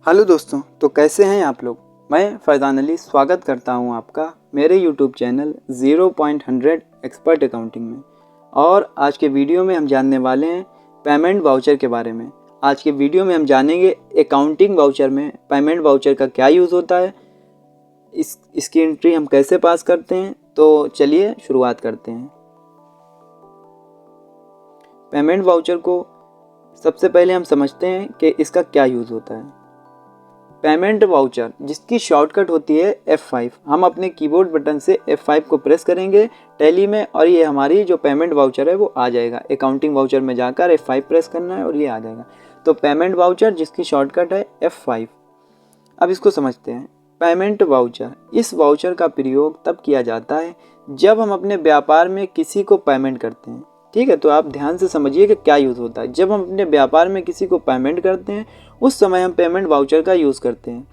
Hello दोस्तों, तो कैसे हैं आप लोग। मैं फैज़ान अली स्वागत करता हूं आपका मेरे यूट्यूब चैनल 0.100 एक्सपर्ट अकाउंटिंग में। और आज के वीडियो में हम जानने वाले हैं पेमेंट वाउचर के बारे में। आज के वीडियो में हम जानेंगे अकाउंटिंग वाउचर में पेमेंट वाउचर का क्या यूज़ होता है, इसकी एंट्री हम कैसे पास करते हैं। तो चलिए शुरुआत करते हैं। पेमेंट वाउचर को सबसे पहले हम समझते हैं कि इसका क्या यूज़ होता है। पेमेंट वाउचर जिसकी शॉर्टकट होती है F5, हम अपने कीबोर्ड बटन से F5 को प्रेस करेंगे टैली में और ये हमारी जो पेमेंट वाउचर है वो आ जाएगा। अकाउंटिंग वाउचर में जाकर F5 प्रेस करना है और ये आ जाएगा। तो पेमेंट वाउचर जिसकी शॉर्टकट है F5। अब इसको समझते हैं। पेमेंट वाउचर, इस वाउचर का प्रयोग तब किया जाता है जब हम अपने व्यापार में किसी को पेमेंट करते हैं। ठीक है, तो आप ध्यान से समझिए कि क्या यूज़ होता है। जब हम अपने व्यापार में किसी को पेमेंट करते हैं उस समय हम पेमेंट वाउचर का यूज़ करते हैं।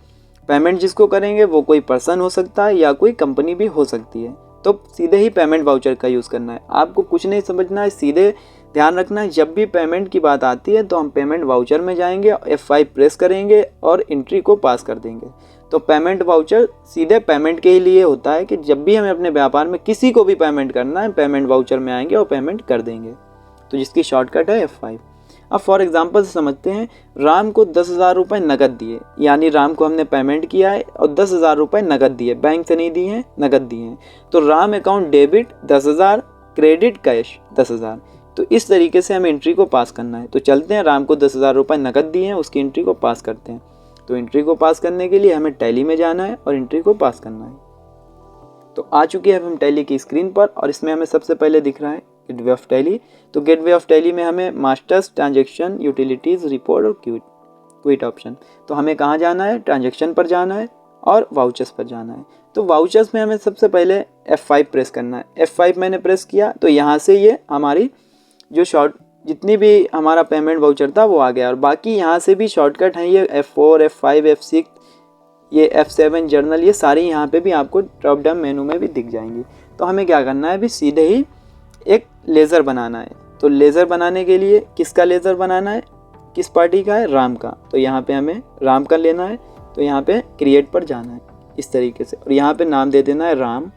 पेमेंट जिसको करेंगे वो कोई पर्सन हो सकता है या कोई कंपनी भी हो सकती है। तो सीधे ही पेमेंट वाउचर का यूज़ करना है। आपको कुछ नहीं समझना है, सीधे ध्यान रखना है जब भी पेमेंट की बात आती है तो हम पेमेंट वाउचर में जाएंगे, F5 प्रेस करेंगे और एंट्री को पास कर देंगे। तो पेमेंट वाउचर सीधे पेमेंट के लिए होता है कि जब भी हमें अपने व्यापार में किसी को भी पेमेंट करना है पेमेंट वाउचर में आएंगे और पेमेंट कर देंगे। तो जिसकी शॉर्टकट है F5। अब फॉर एग्जांपल से समझते हैं, राम को 10,000 रुपये नकद दिए, यानी राम को हमने पेमेंट किया है और 10,000 रुपये नकद दिए, बैंक से नहीं दिए हैं, नकद दिए हैं। तो Ram account debit 10,000, credit cash 10,000। तो इस तरीके से हमें एंट्री को पास करना है। तो चलते हैं, राम को 10,000 रुपये नकद दिए हैं, उसकी एंट्री को पास करते हैं। तो एंट्री को पास करने के लिए हमें टैली में जाना है और एंट्री को पास करना है। तो आ चुके हैं हम टैली की स्क्रीन पर और इसमें हमें सबसे पहले दिख रहा है गेटवे ऑफ टैली। तो गेटवे ऑफ टैली में हमें मास्टर्स, ट्रांजैक्शन, यूटिलिटीज़, रिपोर्ट और क्विट ऑप्शन। तो हमें कहाँ जाना है, ट्रांजैक्शन पर जाना है और वाउचर्स पर जाना है। तो वाउचर्स में हमें सबसे पहले F5 प्रेस करना है। F5 मैंने प्रेस किया तो यहाँ से ये हमारी जो जितनी भी हमारा पेमेंट वाउचर था वो आ गया। और बाकी यहाँ से भी शॉर्टकट है, ये F4, F5, F6, ये F7 जर्नल, ये सारी यहाँ पे भी आपको ड्रॉप डाउन मेनू में भी दिख जाएंगी। तो हमें क्या करना है, अभी सीधे ही एक लेज़र बनाना है। तो लेज़र बनाने के लिए किसका लेज़र बनाना है, किस पार्टी का है, राम का। तो यहाँ पे हमें राम का लेना है। तो यहाँ पे क्रिएट पर जाना है इस तरीके से और यहाँ पे नाम दे देना है राम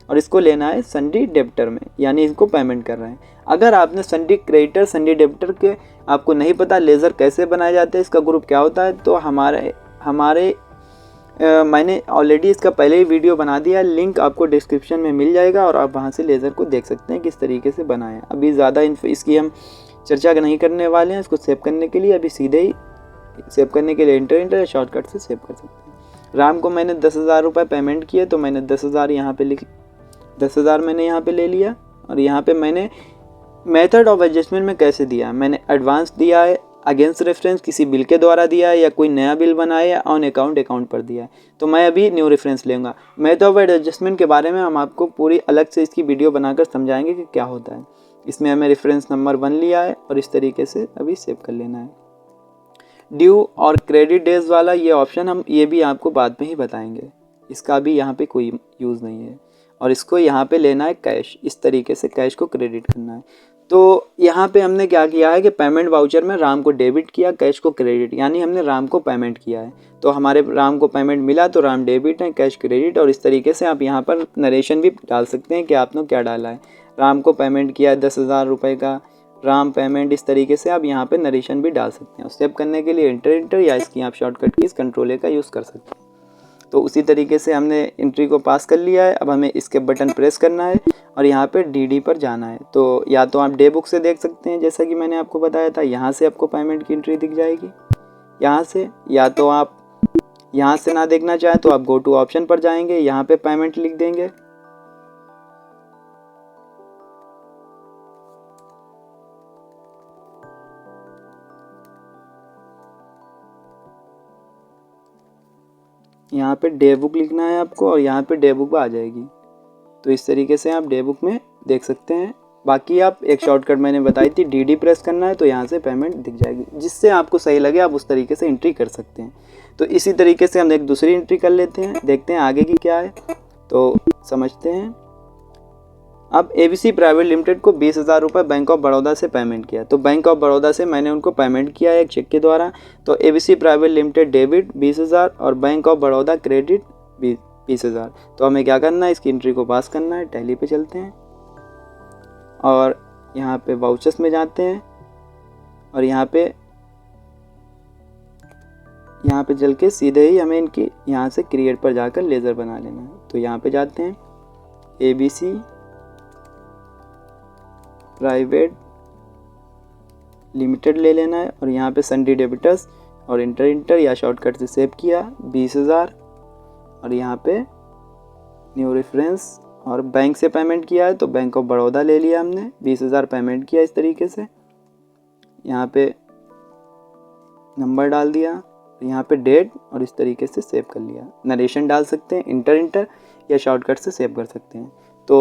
और इसको लेना है सन्डी डेबिटर में, यानी इसको पेमेंट कर रहे हैं। अगर आपने सन्डी क्रेडिटर, सन्डी डेबिटर के आपको नहीं पता लेज़र कैसे बनाए जाते हैं, इसका ग्रुप क्या होता है, तो मैंने ऑलरेडी इसका पहले ही वीडियो बना दिया है, लिंक आपको डिस्क्रिप्शन में मिल जाएगा और आप वहां से लेज़र को देख सकते हैं किस तरीके से बनाया। अभी ज़्यादा इसकी हम चर्चा नहीं करने वाले हैं। इसको सेव करने के लिए अभी सीधे ही सेव करने के लिए इंटर शॉर्टकट से सेव कर सकते हैं। राम को मैंने 10,000 रुपये पेमेंट किए तो मैंने 10,000 यहाँ पे 10,000 मैंने यहाँ पे ले लिया। और यहाँ पे मैंने मेथड ऑफ एडजस्टमेंट में कैसे दिया, मैंने एडवांस दिया है, अगेंस्ट रेफरेंस किसी बिल के द्वारा दिया है या कोई नया बिल बनाया या ऑन अकाउंट पर दिया है। तो मैं अभी न्यू रेफरेंस लूँगा। मेथड ऑफ एडजस्टमेंट के बारे में हम आपको पूरी अलग से इसकी वीडियो बनाकर समझाएंगे कि क्या होता है। इसमें हमें रेफरेंस नंबर 1 लिया है और इस तरीके से अभी सेव कर लेना है। ड्यू और क्रेडिट डेज वाला ये ऑप्शन हम ये भी आपको बाद में ही बताएंगे, इसका भी यहाँ पे कोई यूज़ नहीं है। और इसको यहाँ पे लेना है कैश, इस तरीके से कैश को क्रेडिट करना है। तो यहाँ पे हमने क्या किया है कि पेमेंट वाउचर में राम को डेबिट किया, कैश को क्रेडिट, यानी हमने राम को पेमेंट किया है। तो हमारे राम को पेमेंट मिला तो राम डेबिट है, कैश क्रेडिट। और इस तरीके से आप यहाँ पर नरेशन भी डाल सकते हैं कि आपने क्या डाला है। राम को पेमेंट किया 10,000 रुपये का, राम पेमेंट, इस तरीके से आप यहाँ पर नरेशन भी डाल सकते हैं। सेव करने के लिए इंटर या इसकी आप शॉर्टकट की कंट्रोल का यूज़ कर सकते हैं। तो उसी तरीके से हमने एंट्री को पास कर लिया है। अब हमें इसके बटन प्रेस करना है और यहाँ पे DD पर जाना है। तो या तो आप डे बुक से देख सकते हैं, जैसा कि मैंने आपको बताया था, यहाँ से आपको पेमेंट की एंट्री दिख जाएगी यहाँ से। या तो आप यहाँ से ना देखना चाहें तो आप गो टू ऑप्शन पर जाएंगे, यहाँ पे पेमेंट लिख देंगे। यहाँ पे डे बुक लिखना है आपको और यहाँ पे डे बुक आ जाएगी। तो इस तरीके से आप डे बुक में देख सकते हैं। बाकी आप एक शॉर्टकट मैंने बताई थी, DD प्रेस करना है तो यहाँ से पेमेंट दिख जाएगी। जिससे आपको सही लगे आप उस तरीके से एंट्री कर सकते हैं। तो इसी तरीके से हम एक दूसरी एंट्री कर लेते हैं, देखते हैं आगे की क्या है। तो समझते हैं। अब ABC प्राइवेट लिमिटेड को 20,000 रुपये बैंक ऑफ बड़ौदा से पेमेंट किया। तो बैंक ऑफ बड़ौदा से मैंने उनको पेमेंट किया है एक चेक के द्वारा। तो ABC प्राइवेट लिमिटेड डेबिट 20,000 और बैंक ऑफ बड़ौदा क्रेडिट 20,000। तो हमें क्या करना है, इसकी एंट्री को पास करना है। टैली पे चलते हैं और यहाँ पे वाउचर्स में जाते हैं और यहाँ पे चल के सीधे ही हमें इनकी यहाँ से क्रिएट पर जाकर लेज़र बना लेना है। तो यहाँ पे जाते हैं, ABC प्राइवेट लिमिटेड ले लेना है और यहाँ पे सन्डी डेबिटर्स और इंटर या शॉर्टकट से सेव किया 20,000 और यहाँ पे न्यू रेफरेंस और बैंक से पेमेंट किया है तो बैंक ऑफ बड़ौदा ले लिया हमने, 20,000 पेमेंट किया इस तरीके से। यहाँ पे नंबर डाल दिया, यहाँ पे डेट और इस तरीके से सेव कर लिया। नरेशन डाल सकते हैं, इंटर या शॉर्टकट से सेव कर सकते हैं। तो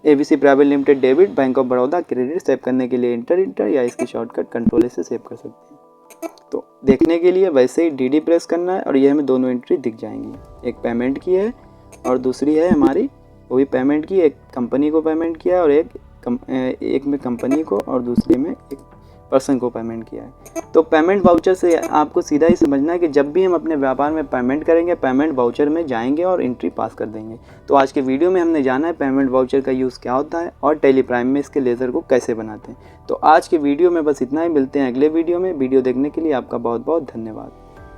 ABC private limited debit bank of Baroda credit save करने के लिए इंटर या इसकी शॉर्टकट कंट्रोल से सेव कर सकते हैं। तो देखने के लिए वैसे ही DD प्रेस करना है और ये हमें दोनों एंट्री दिख जाएंगी। एक पेमेंट की है और दूसरी है हमारी वो भी पेमेंट की, एक कंपनी को पेमेंट किया और एक में कंपनी को और दूसरे में एक पर्सन को पेमेंट किया है। तो पेमेंट वाउचर से आपको सीधा ही समझना है कि जब भी हम अपने व्यापार में पेमेंट करेंगे पेमेंट वाउचर में जाएंगे और एंट्री पास कर देंगे। तो आज के वीडियो में हमने जाना है पेमेंट वाउचर का यूज़ क्या होता है और टैली प्राइम में इसके लेज़र को कैसे बनाते हैं। तो आज के वीडियो में बस इतना ही, मिलते हैं अगले वीडियो में। वीडियो देखने के लिए आपका बहुत बहुत धन्यवाद।